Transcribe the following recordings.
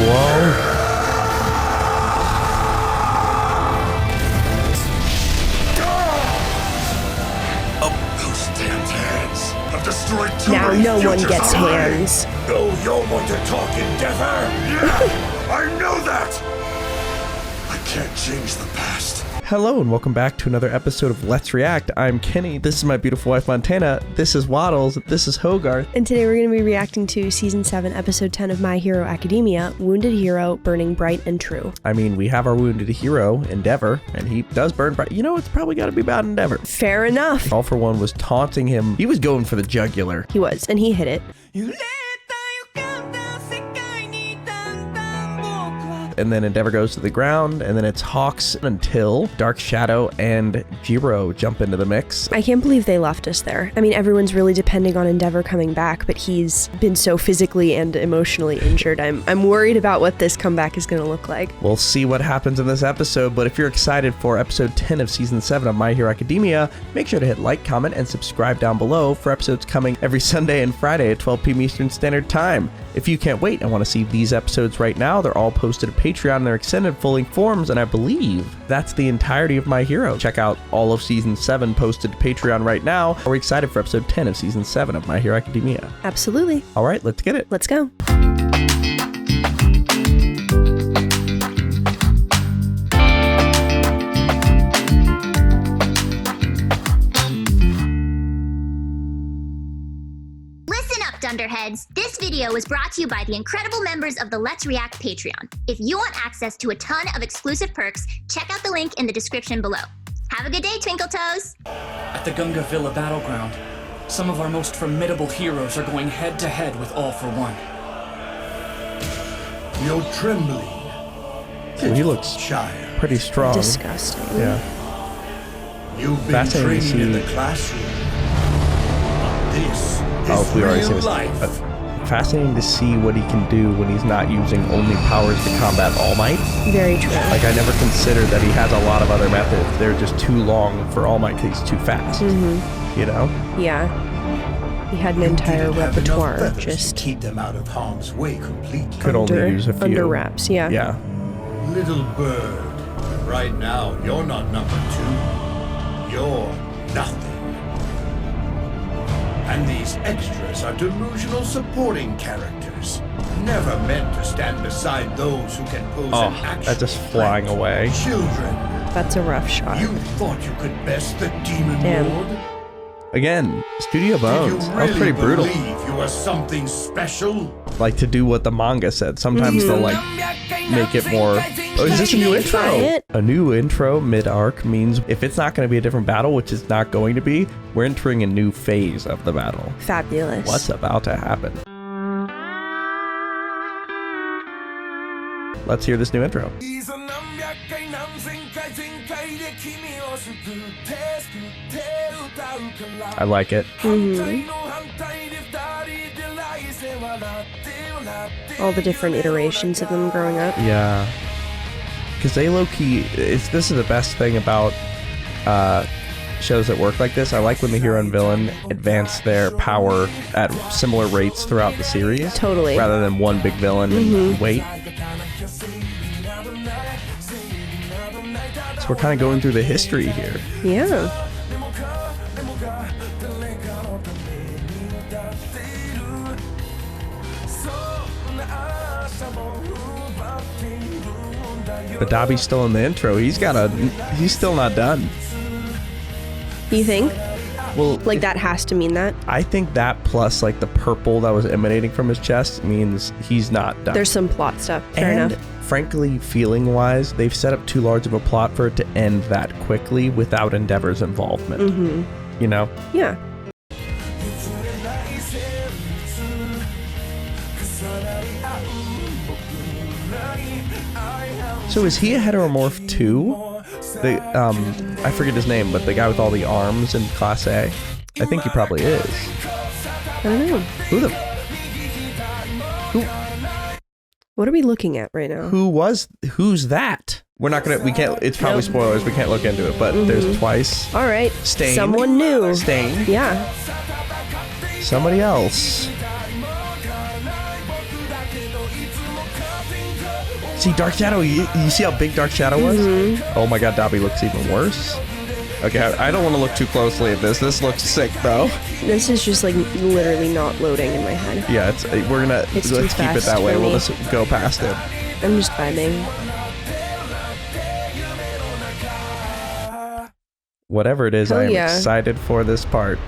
Whoa. Now no one gets hands. Oh, you're one to talk, Endeavor. Yeah, I know that. I can't change the past. Hello and welcome back to another episode of Let's React. I'm Kenny. This is my beautiful wife Montana. This is Waddles. This is Hogarth. And today we're going to be reacting to Season 7, Episode 10 of My Hero Academia, Wounded Hero Burning Bright and True. I mean, we have our wounded hero, Endeavor, and he does burn bright. You know, it's probably got to be about Endeavor. Fair enough. All for One was taunting him. He was going for the jugular. He was, and he hit it. And then Endeavor goes to the ground, and then it's Hawks until Dark Shadow and Jiro jump into the mix. I can't believe they left us there. I mean, everyone's really depending on Endeavor coming back, but he's been so physically and emotionally injured. I'm worried about what this comeback is going to look like. We'll see what happens in this episode, but if you're excited for episode 10 of season 7 of My Hero Academia, make sure to hit like, comment, and subscribe down below for episodes coming every Sunday and Friday at 12 p.m. Eastern Standard Time. If you can't wait and want to see these episodes right now, they're all posted to Patreon in their extended full-length forms, and I believe that's the entirety of My Hero. Check out all of season 7 posted to Patreon right now. Are we excited for episode 10 of season 7 of My Hero Academia? Absolutely. All right, let's get it. Let's go. Dunderheads, this video was brought to you by the incredible members of the Let's React Patreon. If you want access to a ton of exclusive perks, check out the link in the description below. Have a good day, Twinkle Toes! At the Gunga Villa battleground, some of our most formidable heroes are going head-to-head with All for One. You're trembling. Ooh, he looks pretty strong. Disgusting. Yeah. You've been training in the classroom. This is we already seen this. life. Fascinating to see what he can do when he's not using only powers to combat All Might. Very true. Like, I never considered that he has a lot of other methods. They're just too long for All Might because he's too fast. You know? Yeah. He had an entire repertoire. Just keep them out of harm's way completely. Could only use a few. Under wraps, yeah. Yeah. Little bird, right now you're not number 2. You're nothing. And these extras are delusional supporting characters, never meant to stand beside those who can pose an action. That's just flying away. Children, That's a rough shot. you thought you could best the demon Damn. lord? Again, Studio Bones. Did you That was pretty really brutal. believe you were something special? Like, to do what the manga said. Sometimes they'll, like, make it more... Oh, is this a new intro? A new intro mid-arc means if it's not going to be a different battle, which is not going to be, we're entering a new phase of the battle. Fabulous. What's about to happen? Let's hear this new intro. I like it. All the different iterations of them growing up. Yeah. Because they low-key... This is the best thing about shows that work like this. I like when the hero and villain advance their power at similar rates throughout the series. Totally. Rather than one big villain and wait. So we're kind of going through the history here. Yeah. But Dabi's still in the intro. He's still not done. You think? Well, Like, that has to mean that? I think that plus like the purple that was emanating from his chest means he's not done. There's some plot stuff. Fair and enough. frankly, feeling wise, they've set up too large of a plot for it to end that quickly without Endeavor's involvement. You know? Yeah. So is he a heteromorph too? I forget his name, but the guy with all the arms in Class A? I think he probably is. I don't know. What are we looking at right now? Who's that? We can't, it's probably spoilers, we can't look into it, but there's twice. All right. Stain. Someone new. Stain. Yeah. Somebody else. See, Dark Shadow, you see how big Dark Shadow was? Oh my god, Dobby looks even worse. Okay, I don't want to look too closely at this. This looks sick, though. This is just like literally not loading in my head. Yeah, let's keep it that way. We'll just go past it. I'm just vibing. Whatever it is, Hell I am yeah. excited for this part.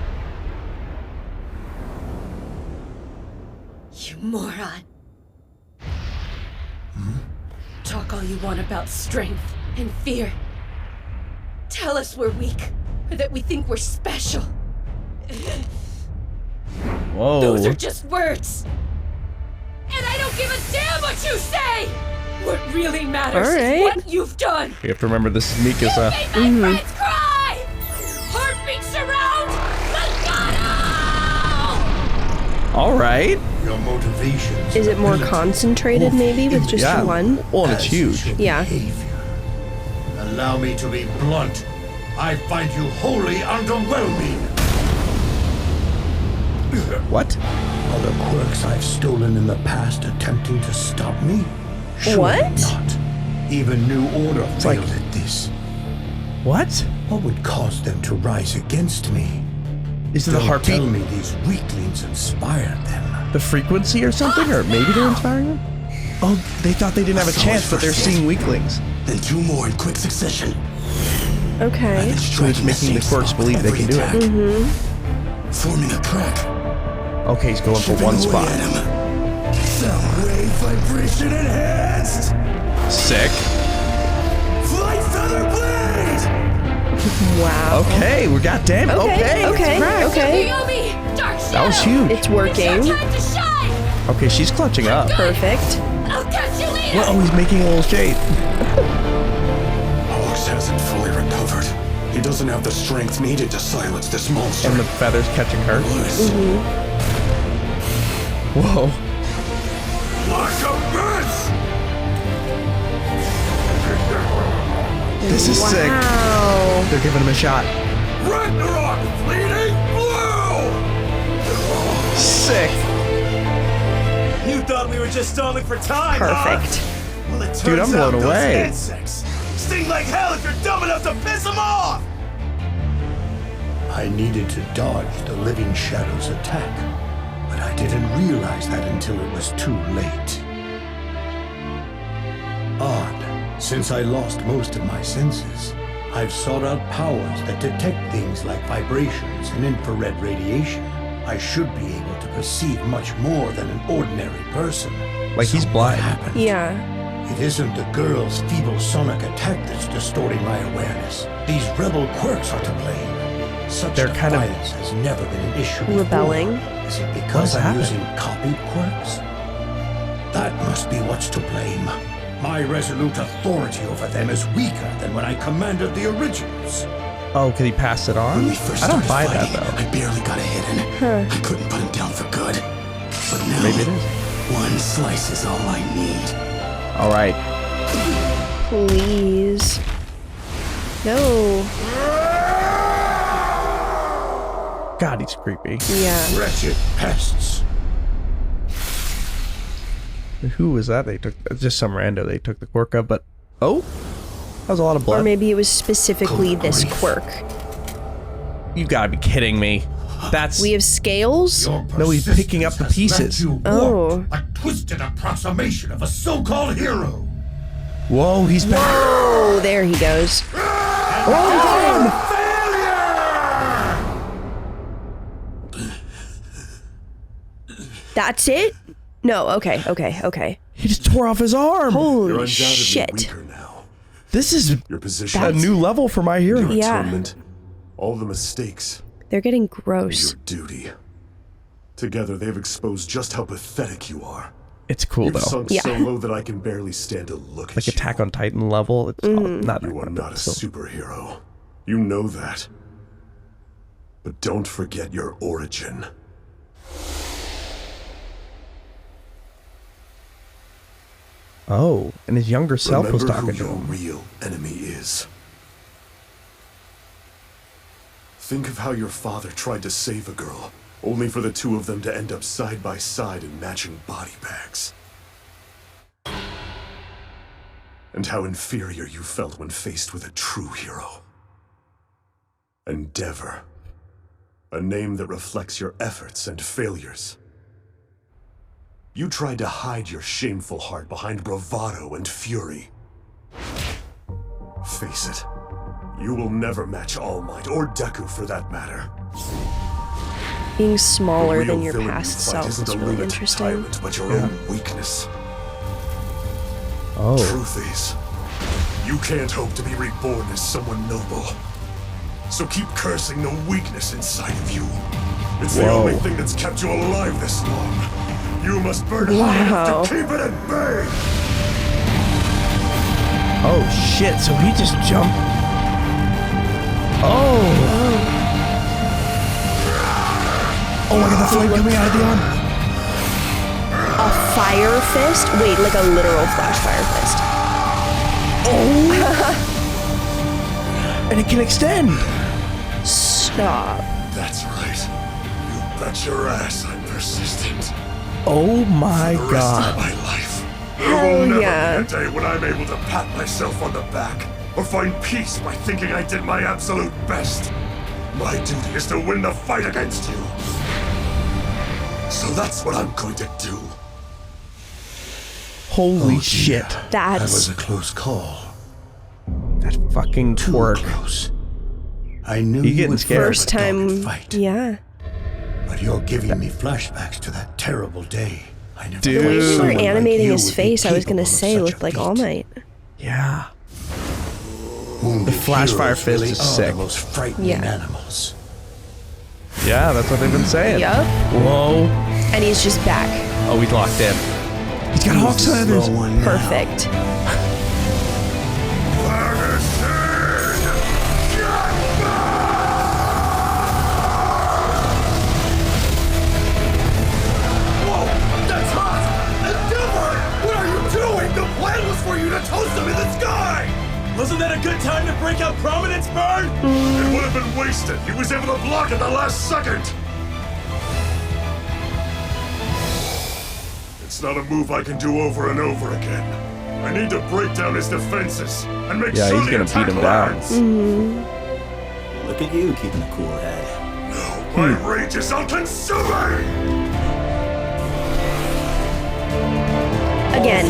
You moron. Talk all you want about strength and fear. Tell us we're weak, or that we think we're special. Whoa. Those are just words. And I don't give a damn what you say! What really matters Alright. is what you've done! You have to remember this is Mika's, You made my friends cry! Heartbeat surround Legato! Alright. Your motivations. Is it more concentrated maybe with just Yeah. one? Well, and it's huge. Yeah. Allow me to be blunt. I find you wholly underwhelming. What? Are the quirks I've stolen in the past attempting to stop me? Surely What? not. Even New Order failed like- at this. What? What would cause them to rise against me? Is it the Don't heartbeat? tell me these weaklings inspired them. The frequency or something? Or maybe they're inspiring them? Oh, they thought they didn't have a chance, but they're seeing weaklings. Then two more in quick succession. Okay. So it's making the quirks believe they can do it. Forming a crack. Okay, he's going for one spot. Sound wave vibration enhanced. Sick. Flight feather blade. Wow. Okay, we got damn. Okay. Okay. Yomi! Dark Shadow! That was huge. It's working. It's your time to shine! Okay, she's clutching up. Perfect. I'll catch you later! Well, oh, he's making a little shade. Hawks hasn't fully recovered. He doesn't have the strength needed to silence this monster. And the feathers catching her. Whoa. Like a mess! This is sick. Wow. They're giving him a shot. Ragnarok fleeting blue! Sick. You thought we were just stalling for time, Perfect. huh? Well, it Dude, turns I'm blown out those away. insects sting like hell if you're dumb enough to piss them off! I needed to dodge the living shadow's attack, but I didn't realize that until it was too late. Odd, since I lost most of my senses, I've sought out powers that detect things like vibrations and infrared radiation. I should be able to perceive much more than an ordinary person. Like he's So what blind. happened? Yeah. It isn't the girl's feeble sonic attack that's distorting my awareness. These rebel quirks are to blame. Such They're kind of defiance has never been an issue before. rebelling. Is it because What's I'm happened? using copied quirks? That must be what's to blame. My resolute authority over them is weaker than when I commanded the originals. Oh, could he pass it on? When we first I don't started buy that fighting, though. I barely got a hit in. I couldn't put him down for good. But now, Maybe it is. one slice is all I need. All right. Please. No. God, he's creepy. Yeah. Wretched pests. Who was that? They took just some rando. They took the quirk of, but oh, that was a lot of blood. Or maybe it was specifically this grief. quirk. You gotta be kidding me. That's We have scales? Your No, he's picking up the persistence has pieces. left you Oh. warped, a twisted approximation of a so-called hero. whoa. He's back. Oh, there he goes. That's it? No, okay. He just tore off his arm. Holy You're undoubtedly shit. weaker now. This is Your position, a new level for my hero. your Yeah. atonement, all the mistakes, They're getting and gross. your duty. Together, they've exposed just how pathetic you are. It's cool You've though. sunk Yeah. so low that I can barely stand to look Like at Attack you. on Titan level. It's not You are that not a so. superhero. You know that. But don't forget your origin. Oh, and his younger self was Remember talking who to your him. real enemy is. Think of how your father tried to save a girl, only for the two of them to end up side by side in matching body bags. and how inferior you felt when faced with a true hero. Endeavor. A name that reflects your efforts and failures. You tried to hide your shameful heart behind bravado and fury. Face it, you will never match All Might, or Deku for that matter. Being smaller The real than your villain past you fight self isn't is a really lunatic interesting. tyrant, but your own weakness. Oh. Truth is, you can't hope to be reborn as someone noble. So keep cursing the weakness inside of you. It's the only thing that's kept you alive this long. You must burn hard enough to keep it at bay! Oh shit, so he just jumped. Oh, I got the flame coming out of the arm. A fire fist? Wait, like a literal flash fire fist. Oh! And it can extend. Stop. That's right. You bet your ass I'm persistent. Oh my For the rest god. of my life, Hell there will never yeah. be a day when I'm able to pat myself on the back or find peace by thinking I did my absolute best. My duty is to win the fight against you. So that's what I'm going to do. Holy shit. That was That's a close call. That fucking Too twerk. close. I knew You you getting would scared? first time. fight, Yeah. but you're giving me flashbacks to that terrible day. I never Dude. The way thought you were someone like animating you his would be face, I was gonna capable of say, such looked a like feat. All Might. Yeah. Wounded Flash heroes fire fist really is are sick. the most frightening Yeah. animals. Yeah, that's what they've been saying. Yup. Whoa. And he's just back. Oh, he's locked in. He's got hawk's Who's the feathers. slow one now? Perfect. Whoa! That's hot! Endeavor! What are you doing? The plan was for you to toast him in the sky! Wasn't that a good time to break out prominence, Bird? It would have been wasted. He was able to block at the last second. It's not a move I can do over and over again. I need to break down his defenses and make Yeah, sure he's the gonna beat attack him down. lands. Look at you keeping a cool head. No, my rage is all-consuming. Again.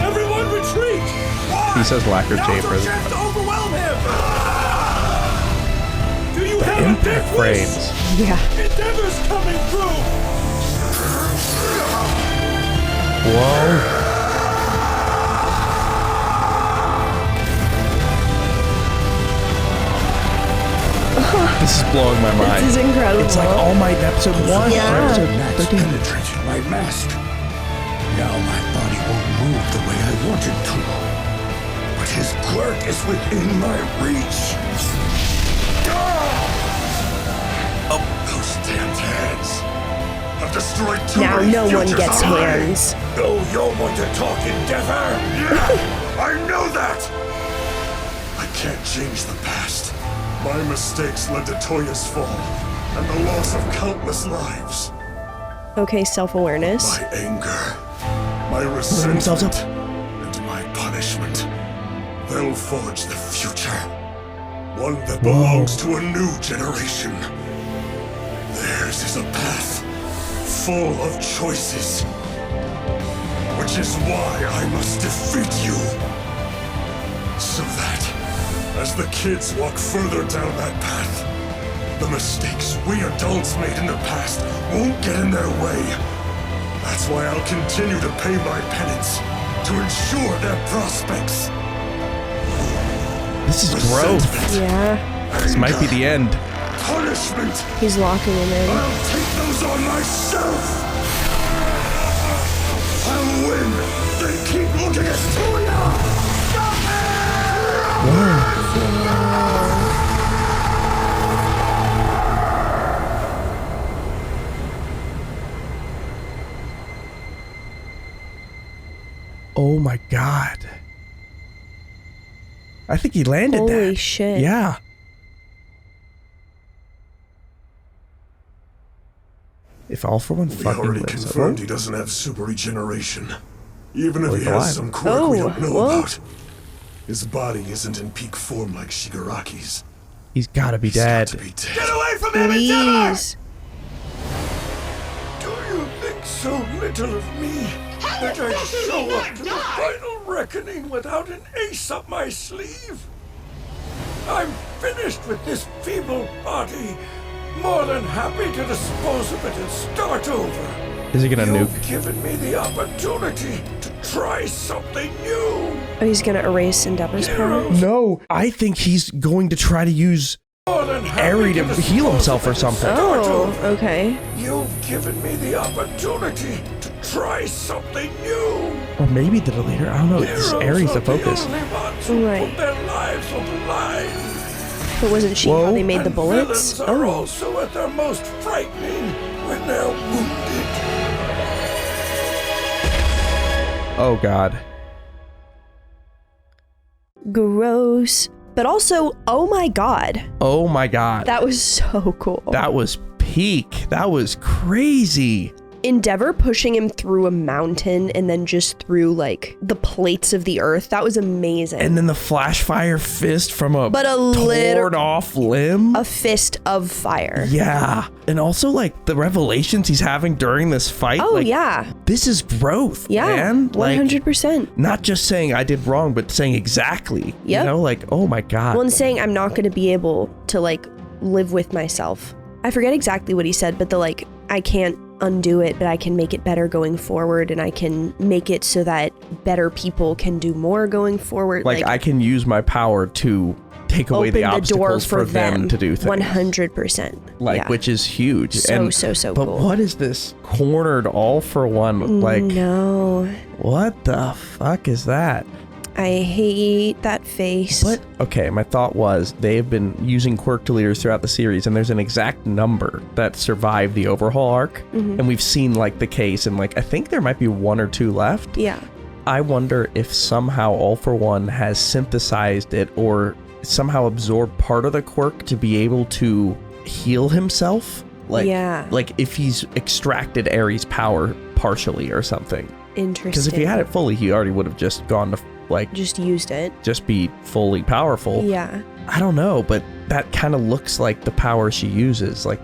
Everyone retreat! Why? He says lacquer Now's tape. our chance to overwhelm him! Do you have a Impact big wish? frames. Yeah. Endeavor's coming through! Whoa. This is blowing my mind. This is incredible. It's like All Might episode 1 Yeah. or episode Gnats 13. penetrated my mask. Now my body won't move the way I want it to. But his quirk is within my reach. Oh, those damned hands. I've destroyed too Now many no one futures gets already. hands. Oh, you're one to talk, Endeavor. Yeah, I know that! I can't change the past. My mistakes led to Toya's fall, and the loss of countless lives. Okay, self-awareness. My anger, my themselves up. resentment, and my punishment. They'll forge the future. One that belongs to a new generation. Theirs is a path full of choices. Which is why I must defeat you. So that, as the kids walk further down that path, the mistakes we adults made in the past won't get in their way. That's why I'll continue to pay my penance to ensure their prospects. This is growth. Resentment, Yeah. This might be the end. punishment. He's locking him in. I'll take those on myself. I'll win. Then keep looking at Toya. Stop Oh my god. I think he landed that. Holy shit. Yeah. If All for One We fucking already lives. confirmed he doesn't have super regeneration. Even if he alive. has some quirk we don't know whoa. about, his body isn't in peak form like Shigaraki's. He's gotta be He's got dead. to be dead. Get away from him, Endeavor! Please. Do you think so little of me that I show up to the final reckoning without an ace up my sleeve? I'm finished with this feeble body. More than happy to dispose of it and start over. Is he gonna You've nuke? given me the opportunity to try something new. Oh, he's gonna erase Endeavor's power? Heroes, No, I think he's going to try to use more than happy Eri to dispose heal of himself it or and something. start Oh, over. okay. You've given me the opportunity to try something new. Or maybe the deleter. I don't know. This Heroes Ares the are focus. only ones who Right. put their lives on the line. But wasn't she Whoa. how they made the And bullets? villains are Oh. also at their most frightening when they're wounded. Oh god. Gross. But also, oh my god. Oh my god. That was so cool. That was peak. That was crazy. Endeavor pushing him through a mountain and then just through like the plates of the earth. That was amazing. And then the flash fire fist from a But a torn off limb. a fist of fire. Yeah. And also like the revelations he's having during this fight. Oh like, yeah. This is growth, Yeah. man. 100%. Like, not just saying I did wrong, but saying exactly. Yep. You know, like, oh my god. Well, and saying I'm not going to be able to like live with myself. I forget exactly what he said, but the like, I can't undo it, but I can make it better going forward, and I can make it so that better people can do more going forward. like I can use my power to take away the open the door obstacles for them to do things. 100%. Like, yeah. which is huge. So But cool. what is this cornered all for one? Like, No. what the fuck is that? I hate that face. But, okay, my thought was they've been using quirk deleters throughout the series, and there's an exact number that survived the overhaul arc. And we've seen, like, the case, and, like, I think there might be 1 or 2 left. Yeah. I wonder if somehow All for One has synthesized it or somehow absorbed part of the quirk to be able to heal himself. Like, Yeah. like if he's extracted Ares' power partially or something. Interesting. Because if he had it fully, he already would have just gone to, like, Just used it. just be fully powerful. Yeah. I don't know, but that kind of looks like the power she uses, like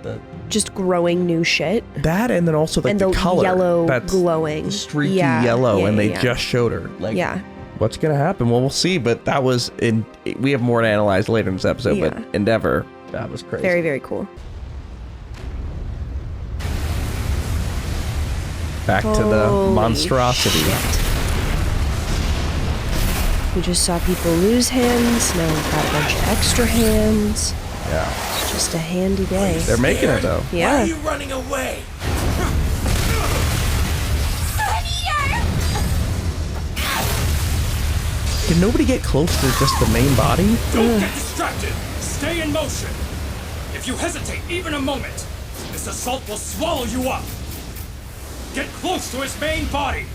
Just growing new shit. that, and then also like And the the color yellow that's glowing. streaky Yeah, yellow, yeah, and they yeah. just showed her. Like, Yeah. what's gonna happen? Well, we'll see. But that was we have more to analyze later in this episode. Yeah. But Endeavor, that was crazy. Very, very cool. Back to the Holy monstrosity. shit. We just saw people lose hands. Now we've got a bunch of extra hands. Yeah, It's just a handy day. they're making it though. Why Yeah. are you running away? Can nobody get close to just the main body? Don't get distracted! Stay in motion! If you hesitate even a moment, this assault will swallow you up! Get close to his main body!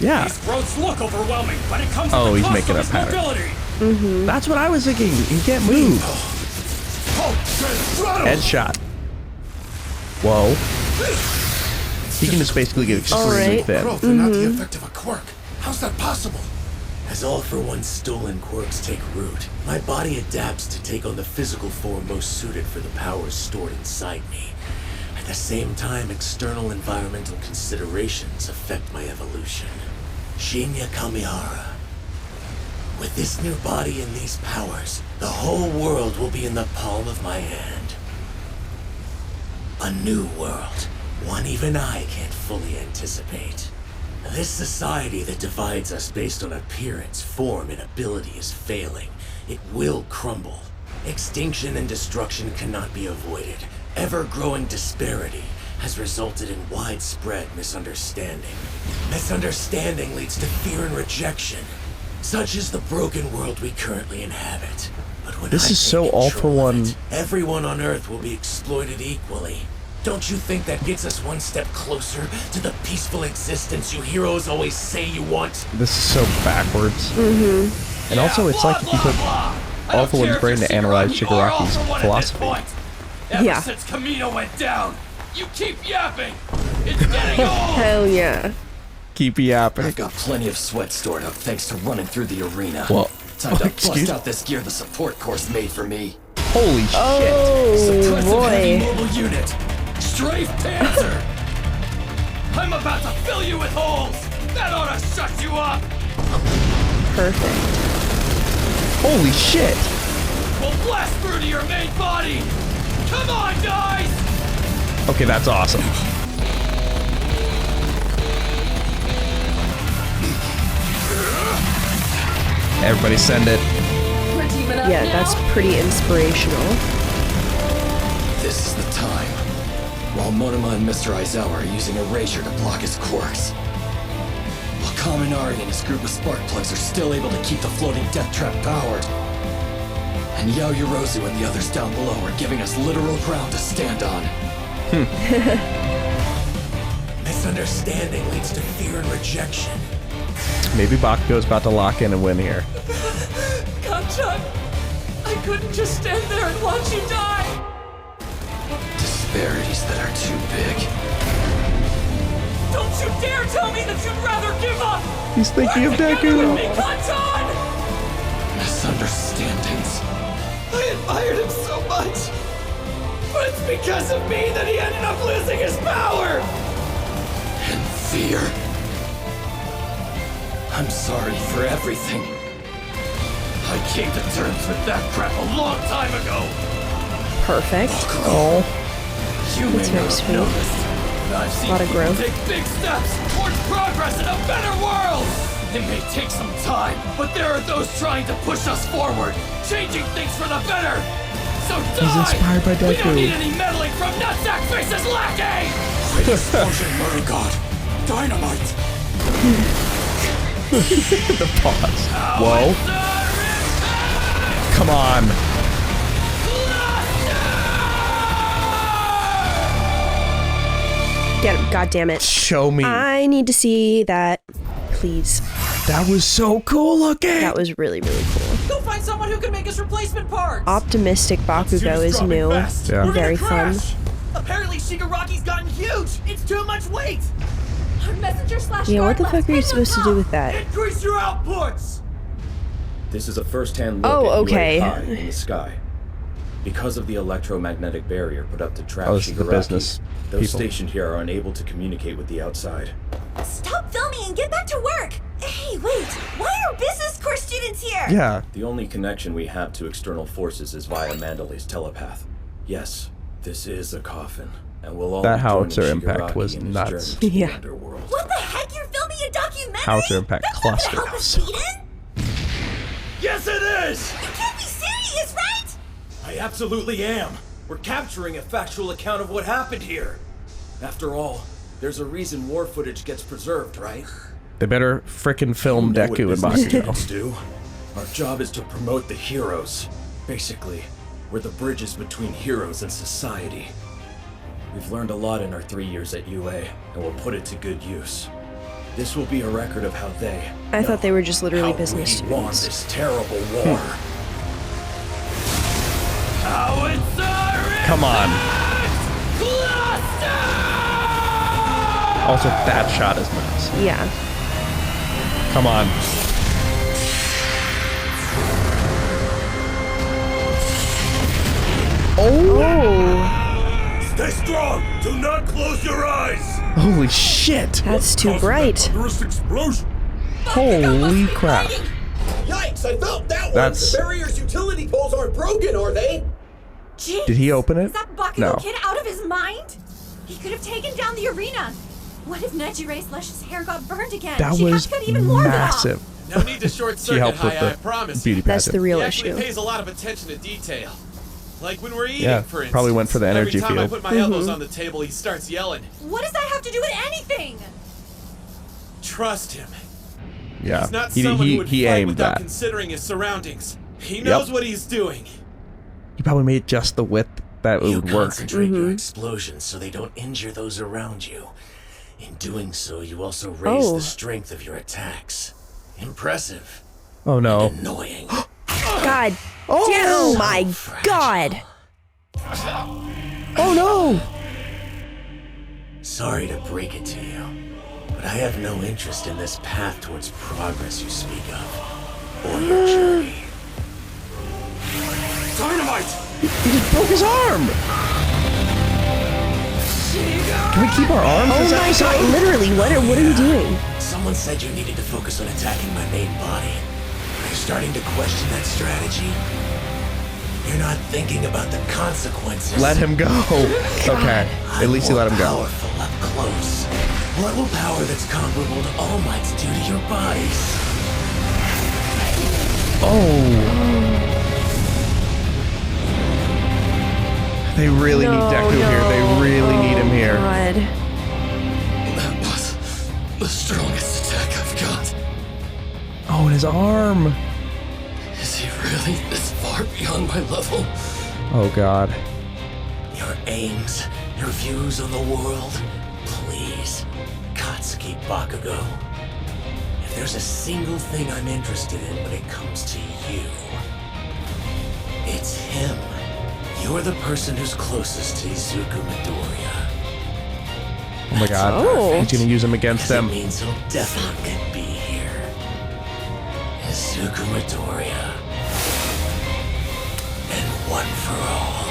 Yeah, These growths look overwhelming, but it comes Oh, at the he's cost making of a his pattern. mobility! that's what I was thinking. He can't move. Headshot. Whoa. He can just basically get extremely Alright. thin. Growth and not the effect of a quirk. How's that possible? As all for one stolen quirks take root, my body adapts to take on the physical form most suited for the powers stored inside me. At the same time, external environmental considerations affect my evolution. Shinya Kamihara. With this new body and these powers, the whole world will be in the palm of my hand. A new world, one even I can't fully anticipate. This society that divides us based on appearance, form, and ability is failing. It will crumble. Extinction and destruction cannot be avoided. Ever-growing disparity has resulted in widespread misunderstanding. Misunderstanding leads to fear and rejection. Such is the broken world we currently inhabit. But when This I is so take all for control of one. it, everyone on Earth will be exploited equally. Don't you think that gets us one step closer to the peaceful existence you heroes always say you want? This is so backwards. And also, it's like if you took All for One's brain to analyze Shigaraki's philosophy. Ever Yeah. since Kamino went down, you keep yapping! It's getting old! Hell yeah. keep yapping. I've got plenty of sweat stored up thanks to running through the arena. Well, time to bust out this gear the support course made for me. Holy shit. Suppressive heavy boy. mobile unit. Strafe Panzer. I'm about to fill you with holes. That ought to shut you up. Perfect. Holy shit. We'll blast through to your main body. Come on, guys. Okay, that's awesome. Everybody send it. We're teaming up Yeah, now. that's pretty inspirational. This is the time. While Monoma and Mr. Aizawa are using Erasure to block his quirks. While Kaminari and his group of spark plugs are still able to keep the floating death trap powered. And Yaoyorozu and the others down below are giving us literal ground to stand on. Misunderstanding leads to fear and rejection. Maybe Bakugo's about to lock in and win here. Kamchan, I couldn't just stand there and watch you die. Disparities that are too big. Don't you dare tell me that you'd rather give up. He's thinking of Together Deku. with me, Kamchan! Misunderstandings. I admired him so much. But it's because of me that he ended up losing his power. And fear. I'm sorry for everything. I came to terms with that crap a long time ago. Perfect. Oh. You That's may very not sweet. have noticed, but I've seen Lot of people growth. take big steps towards progress in a better world. It may take some time, but there are those trying to push us forward, changing things for the better. So die! He's inspired by We Deku. don't need any meddling from Nutsack Face's lackey! Great explosion, Murder God! Dynamite! The pause. Whoa. Come on. Get him. God damn it. Show me. I need to see that, please. That was so cool looking. That was really, really cool. Go find someone who can make us replacement parts. Optimistic Bakugo is new. Yeah. Very fun. Apparently Shigaraki's gotten huge. It's too much weight. Our messenger slash Yeah, what the guard fuck are you bots supposed to do with that? Increase your outputs. This is a first-hand look Oh, at okay. UA high in the sky. Because of the electromagnetic barrier put up to trap Oh, this is the Shigaraki, business those people. stationed here are unable to communicate with the outside. Stop filming and get back to work! Hey, wait! Why are business course students here? Yeah. The only connection we have to external forces is via Mandalay's telepath. Yes, this is a coffin, and we'll all That be howitzer joining impact Shigaraki was in his nuts. journey to the Yeah. underworld. What the heck? You're filming a documentary? Howitzer impact That's not cluster. gonna help us, Eden? Yes, it is. You can't be serious, right? I absolutely am. We're capturing a factual account of what happened here. After all, there's a reason war footage gets preserved, right? They better frickin' film You know what Deku and business Bakugo. students do? Our job is to promote the heroes. Basically, we're the bridges between heroes and society. We've learned a lot in our 3 years at UA, and we'll put it to good use. This will be a record of how they... I thought they were just literally how business we won students. this terrible war. Come on. Also, that shot is nice. Yeah. Come on. Oh, Stay strong! Do not close your eyes! Holy shit. that's too bright. Thunderous explosion! Holy crap. Yikes! I felt that one. That's- The barrier's utility poles aren't broken, are they? Jeez. Did he open it? Is that Bakugo No. kid out of his mind? He could have taken down the arena. What if Nejire/Slesh's hair got burned again? That She was had to cut even more of it off. massive. No need to short She circuit, helped with I the promise. beauty That's pageant. the real He actually issue. pays a lot of attention to detail. Like when we're eating, Yeah, for instance. probably went for the energy Every time field. I put my elbows on the table, he starts yelling. What does that have to do with anything? Trust him. Yeah. He's not someone who would He fight aimed without that. considering his surroundings. He knows what he's doing. He probably made just the width that it You would work. concentrate your explosions so they don't injure those around you. In doing so, you also raise Oh. the strength of your attacks. Impressive. Oh no. Annoying. God. Oh my God. Oh no. Sorry to break it to you, But I have no interest in this path towards progress you speak of, or your journey. Dynamite! He just broke his arm! Can we keep our arms Oh this my episode? god, literally, what are you doing? Someone said you needed to focus on attacking my main body. Are you starting to question that strategy? You're not thinking about the consequences. Let him go. Okay, at least you let him go. Powerful up close. What will power that's comparable to All Might's do to your bodies? Oh. They really need Deku here. They really need him here. God. That was the strongest attack I've got. Oh, and his arm. Is he really this far beyond my level? Oh, God. Your aims, your views on the world, please, Katsuki Bakugo. If there's a single thing I'm interested in when it comes to you, it's him. You're the person who's closest to Izuku Midoriya. Oh my God. Oh. He's gonna use him against them. It means he'll definitely be here. Izuku Midoriya. And one for all.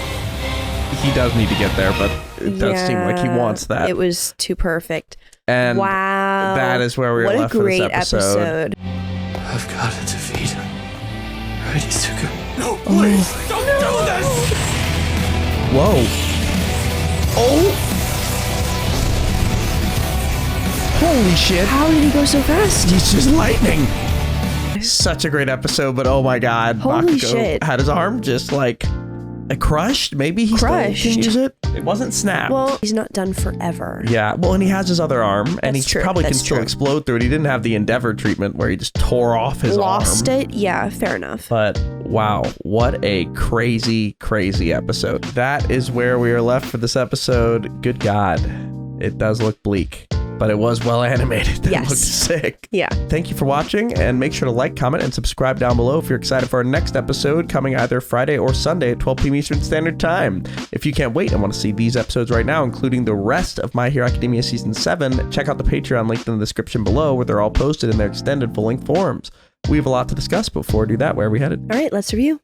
He does need to get there, but it does seem like he wants that. It was too perfect. And wow. that is where we are left What a for great this episode. I've got to defeat him. Right, Izuku? No, please! Don't do this! Whoa. Oh! Holy shit. How did he go so fast? He's just lightning. Such a great episode, but oh my God. Holy Bakugo shit. had his arm just like crushed. Maybe he still can use it. It wasn't snapped. Well, he's not done forever. Yeah, well, and he has his other arm, and he That's true. probably can That's still true. explode through it. He didn't have the Endeavor treatment where he just tore off his arm. Lost it? Yeah, fair enough. But wow, what a crazy, crazy episode. That is where we are left for this episode. Good God, it does look bleak, but it was well animated. It Yes. looked sick. Yeah. Thank you for watching, and make sure to like, comment, and subscribe down below if you're excited for our next episode coming either Friday or Sunday at 12 p.m. Eastern Standard Time. If you can't wait and want to see these episodes right now, including the rest of My Hero Academia Season 7, check out the Patreon linked in the description below where they're all posted in their extended full-length forms. We have a lot to discuss, but before we do that, where are we headed? All right, let's review.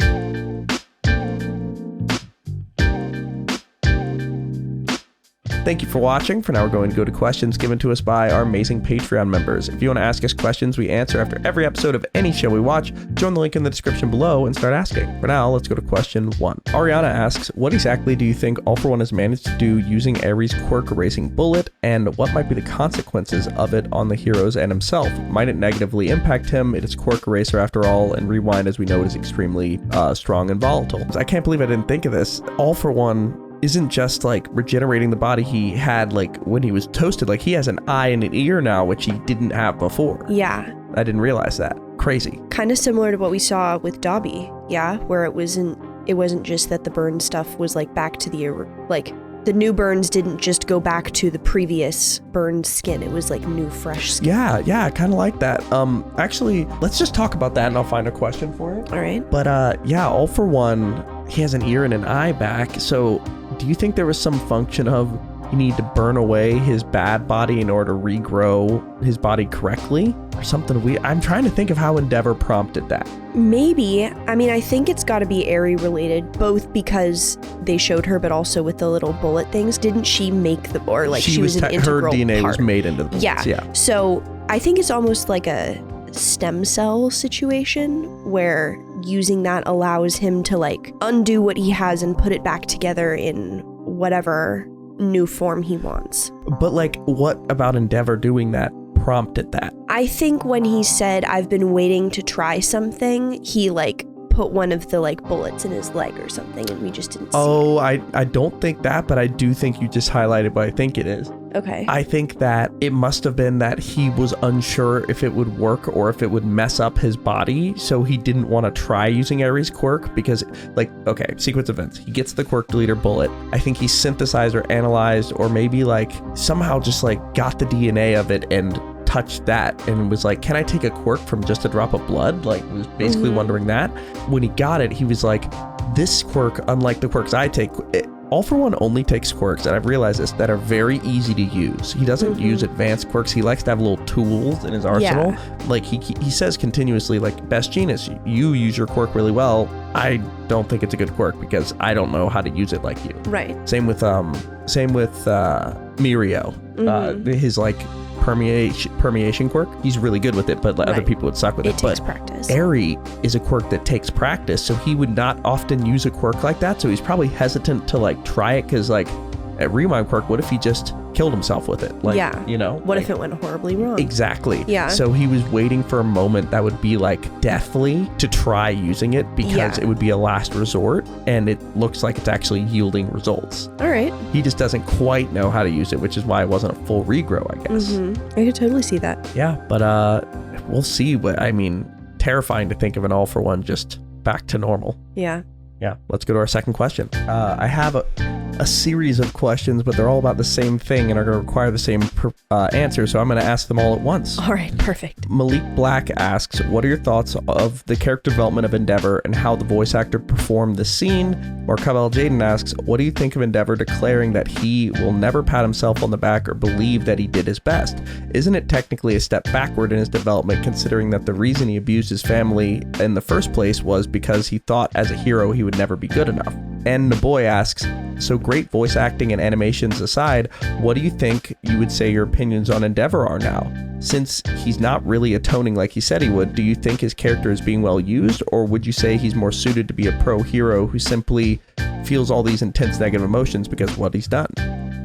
Thank you for watching. For now, we're going to go to questions given to us by our amazing Patreon members. If you want to ask us questions we answer after every episode of any show we watch, join the link in the description below and start asking. For now, let's go to question 1. Ariana asks, what exactly do you think All For One has managed to do using Ares' quirk erasing bullet, and what might be the consequences of it on the heroes and himself? Might it negatively impact him? It is quirk eraser after all, and Rewind, as we know, is extremely strong and volatile. I can't believe I didn't think of this. All For One isn't just like regenerating the body he had like when he was toasted. Like he has an eye and an ear now, which he didn't have before. Yeah. I didn't realize that. Crazy. Kind of similar to what we saw with Dobby. Yeah, where it wasn't just that the burn stuff was like back to the new burns didn't just go back to the previous burned skin. It was like new fresh skin. Yeah, kind of like that. Actually, let's just talk about that and I'll find a question for it. All right. But yeah, All For One, he has an ear and an eye back. So do you think there was some function of you need to burn away his bad body in order to regrow his body correctly or something weird? I'm trying to think of how Endeavor prompted that. Maybe. I mean, I think it's got to be Eri related, both because they showed her, but also with the little bullet things. Didn't she make the, or like she was an integral her DNA part. was made into the bullets. Yeah. So I think it's almost like a stem cell situation where using that allows him to like undo what he has and put it back together in whatever new form he wants. But like, what about Endeavor doing that prompted that? I think when he said, I've been waiting to try something, he like put one of the like bullets in his leg or something and we just didn't see it. I don't think that, but I do think you just highlighted what I think it is. Okay. I think that it must have been that he was unsure if it would work or if it would mess up his body, so he didn't want to try using Ares' quirk because, like, okay, sequence events. He gets the quirk deleter bullet. I think he synthesized or analyzed or maybe like somehow just like got the DNA of it and touched that and was like, can I take a quirk from just a drop of blood? Like, was basically wondering that. When he got it, he was like, this quirk, unlike the quirks I take, All For One only takes quirks, and I've realized this, that are very easy to use. He doesn't use advanced quirks. He likes to have little tools in his arsenal. Like he says continuously, like, Best Genus, you use your quirk really well. I don't think it's a good quirk because I don't know how to use it like you. Right. Same with Mirio. His like permeation quirk, he's really good with it, but other people would suck with it. It takes practice. Eri is a quirk that takes practice, so he would not often use a quirk like that, so he's probably hesitant to like try it, because like at Rewind quirk, what if he just killed himself with it? Like, you know, what if it went horribly wrong? Exactly. Yeah. So he was waiting for a moment that would be like deathly to try using it, because it would be a last resort, and it looks like it's actually yielding results. All right. He just doesn't quite know how to use it, which is why it wasn't a full regrow, I guess. I could totally see that. Yeah, but we'll see. Terrifying to think of an All For One just back to normal. Yeah. Yeah, let's go to our second question. I have a series of questions, but they're all about the same thing and are going to require the same answer, so I'm going to ask them all at once. All right, perfect. Malik Black asks, what are your thoughts of the character development of Endeavor and how the voice actor performed the scene? Markabel Jaden asks, what do you think of Endeavor declaring that he will never pat himself on the back or believe that he did his best? Isn't it technically a step backward in his development, considering that the reason he abused his family in the first place was because he thought as a hero he would never be good enough? And the boy asks, so great voice acting and animations aside, what do you think you would say your opinions on Endeavor are now? Since he's not really atoning like he said he would, do you think his character is being well used, or would you say he's more suited to be a pro hero who simply feels all these intense negative emotions because of what he's done?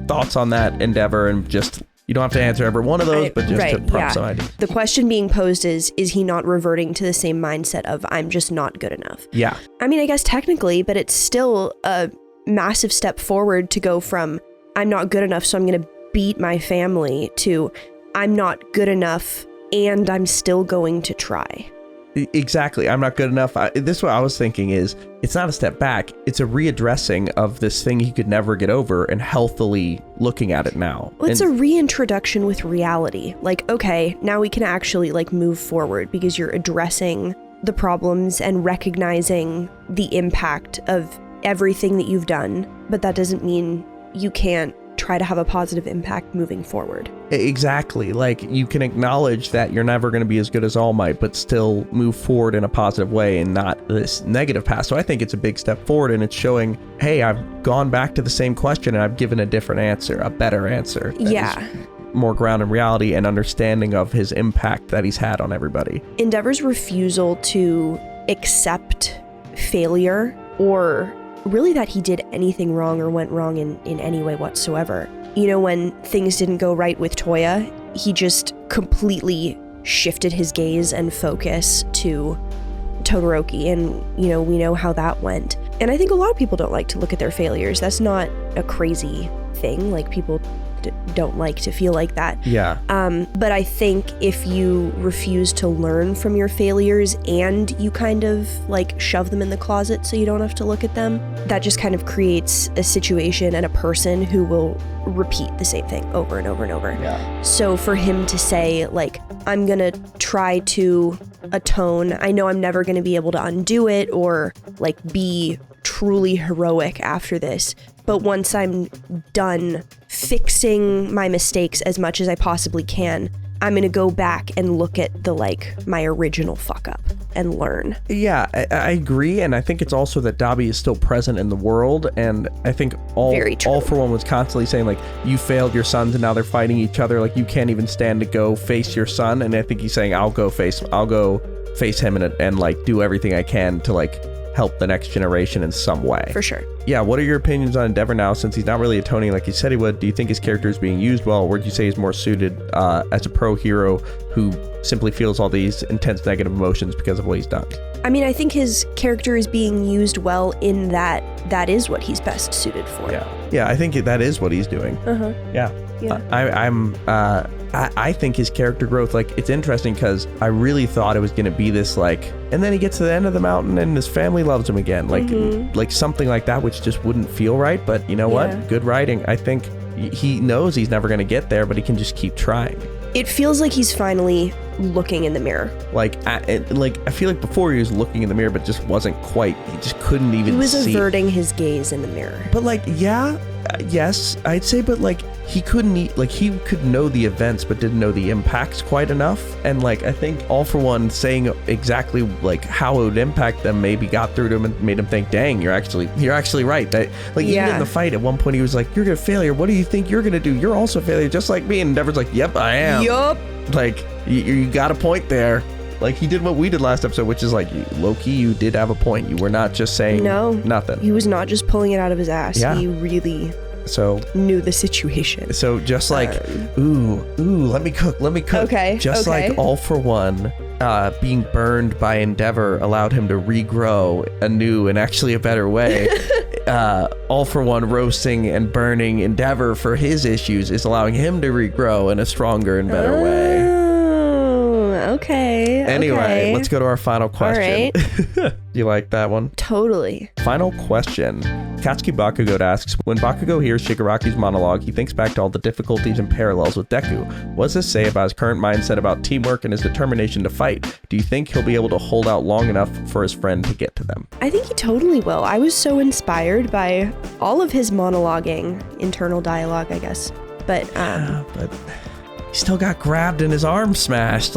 Thoughts on that, Endeavor, and just, you don't have to answer every one of those, but just to prompt some ideas. The question being posed is he not reverting to the same mindset of I'm just not good enough? Yeah. I mean, I guess technically, but it's still a massive step forward to go from I'm not good enough, so I'm going to beat my family, to I'm not good enough and I'm still going to try. Exactly. I'm not good enough. This is what I was thinking is, it's not a step back. It's a readdressing of this thing he could never get over and healthily looking at it now. Well, it's a reintroduction with reality. Like, okay, now we can actually like move forward because you're addressing the problems and recognizing the impact of everything that you've done. But that doesn't mean you can't try to have a positive impact moving forward. Exactly. Like, you can acknowledge that you're never going to be as good as All Might, but still move forward in a positive way and not this negative path. So I think it's a big step forward, and it's showing, hey, I've gone back to the same question and I've given a different answer, a better answer. Yeah. More grounded in reality and understanding of his impact that he's had on everybody. Endeavor's refusal to accept failure, or really that he did anything wrong or went wrong in any way whatsoever. You know, when things didn't go right with Toya, he just completely shifted his gaze and focus to Todoroki, and, you know, we know how that went. And I think a lot of people don't like to look at their failures. That's not a crazy thing. Like, people don't like to feel like that. Yeah. But I think if you refuse to learn from your failures and you kind of like shove them in the closet so you don't have to look at them, that just kind of creates a situation and a person who will repeat the same thing over and over and over. Yeah. So for him to say, like, I'm gonna try to atone, I know I'm never gonna be able to undo it or like be truly heroic after this, but once I'm done fixing my mistakes as much as I possibly can, I'm gonna go back and look at the my original fuck up and learn. Yeah, I agree, and I think it's also that Dabi is still present in the world, and I think All For One was constantly saying, like, you failed your sons and now they're fighting each other, like, you can't even stand to go face your son, and I think he's saying, I'll go face him and like do everything I can to like help the next generation in some way. For sure. Yeah, what are your opinions on Endeavor now, since he's not really atoning like he said he would? Do you think his character is being used well, or would you say he's more suited as a pro hero who simply feels all these intense negative emotions because of what he's done? I mean, I think his character is being used well in that is what he's best suited for. Yeah, I think that is what he's doing. Yeah. I think his character growth, like, it's interesting because I really thought it was going to be this, like, and then he gets to the end of the mountain and his family loves him again, like something like that, which just wouldn't feel right. But you know what? Good writing. I think he knows he's never going to get there, but he can just keep trying. It feels like he's finally looking in the mirror. I feel like before he was looking in the mirror, but just wasn't quite. He just couldn't even see. He was averting his gaze in the mirror. But yes, I'd say, but he couldn't, he could know the events, but didn't know the impacts quite enough. And I think All For One saying exactly how it would impact them maybe got through to him and made him think, dang, you're actually right. That even in the fight at one point he was like, you're gonna failure. What do you think you're gonna do? You're also a failure, just like me. And Endeavor's like, yep, I am. Yup. You got a point there. He did what we did last episode, which is low-key, you did have a point. You were not just saying nothing. He was not just pulling it out of his ass. Yeah. He really knew the situation. So just ooh, let me cook. Okay. Just like All For One being burned by Endeavor allowed him to regrow anew and actually a better way. All For One roasting and burning Endeavor for his issues is allowing him to regrow in a stronger and better way. Okay. Anyway, let's go to our final question. All right. You like that one? Totally. Final question. Katsuki Bakugo asks, when Bakugo hears Shigaraki's monologue, he thinks back to all the difficulties and parallels with Deku. What does this say about his current mindset about teamwork and his determination to fight? Do you think he'll be able to hold out long enough for his friend to get to them? I think he totally will. I was so inspired by all of his monologuing, internal dialogue, I guess. But he still got grabbed and his arm smashed,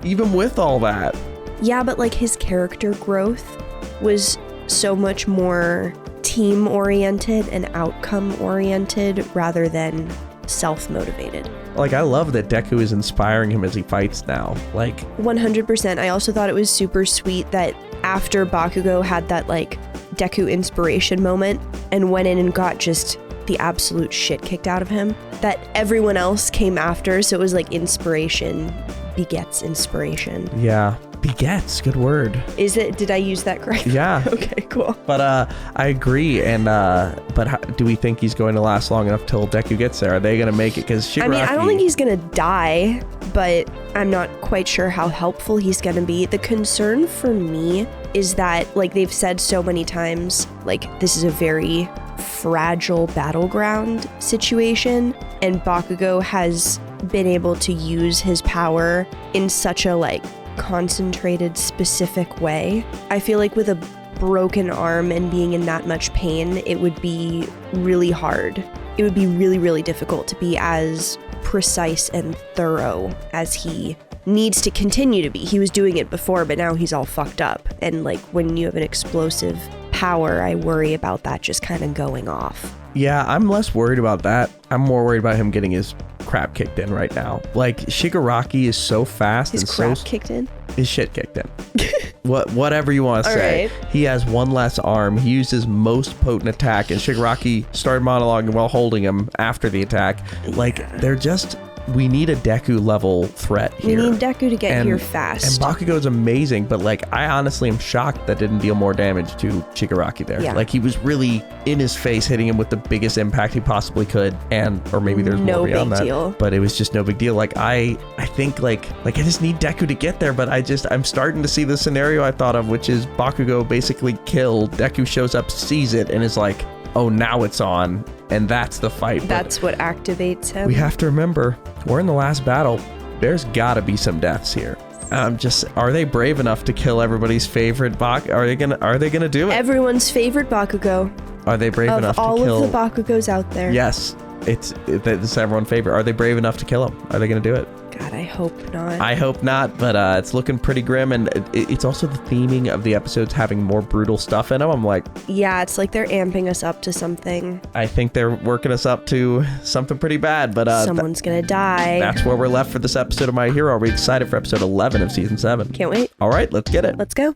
even with all that. Yeah, but his character growth was so much more team-oriented and outcome-oriented rather than self-motivated. I love that Deku is inspiring him as he fights now. 100%. I also thought it was super sweet that after Bakugo had that Deku inspiration moment and went in and got just the absolute shit kicked out of him, that everyone else came after, so it was inspiration begets inspiration. Yeah. Begets, good word. Is it? Did I use that correctly? Yeah. Okay, cool. But I agree. And but do we think he's going to last long enough till Deku gets there? Are they going to make it? Because Shigaraki... I don't think he's going to die, but I'm not quite sure how helpful he's going to be. The concern for me is that, they've said so many times, this is a very fragile battleground situation, and Bakugo has been able to use his power in such a concentrated, specific way. I feel with a broken arm and being in that much pain, it would be really hard. It would be really, really difficult to be as precise and thorough as he needs to continue to be. He was doing it before, but now he's all fucked up. And when you have an explosive power, I worry about that just kind of going off. Yeah, I'm less worried about that. I'm more worried about him getting his crap kicked in right now. Shigaraki is so fast his kicked in? His shit kicked in. Whatever you want to say. Right. He has one less arm. He used his most potent attack, and Shigaraki started monologuing while holding him after the attack. They're just... We need a Deku level threat here. We need Deku to get here fast. And Bakugo's amazing, but I honestly am shocked that didn't deal more damage to Shigaraki there. Yeah. He was really in his face, hitting him with the biggest impact he possibly could, or maybe there's more beyond that. Deal. But it was just no big deal. I think I just need Deku to get there, but I'm starting to see the scenario I thought of, which is Bakugo basically killed. Deku shows up, sees it, and is like, oh, now it's on. And that's the fight. That's what activates him. We have to remember, we're in the last battle. There's got to be some deaths here. Are they brave enough to kill everybody's favorite Are they gonna do it? Everyone's favorite Bakugo. Are they brave enough to kill? Of all of the Bakugos out there. Yes, it's everyone's favorite. Are they brave enough to kill him? Are they gonna do it? God, I hope not. I hope not, but it's looking pretty grim, and it's also the theming of the episodes having more brutal stuff in them. I'm like... Yeah, it's they're amping us up to something. I think they're working us up to something pretty bad, but... Someone's gonna die. That's where we're left for this episode of My Hero. Are we excited for episode 11 of Season 7? Can't wait. All right, let's get it. Let's go.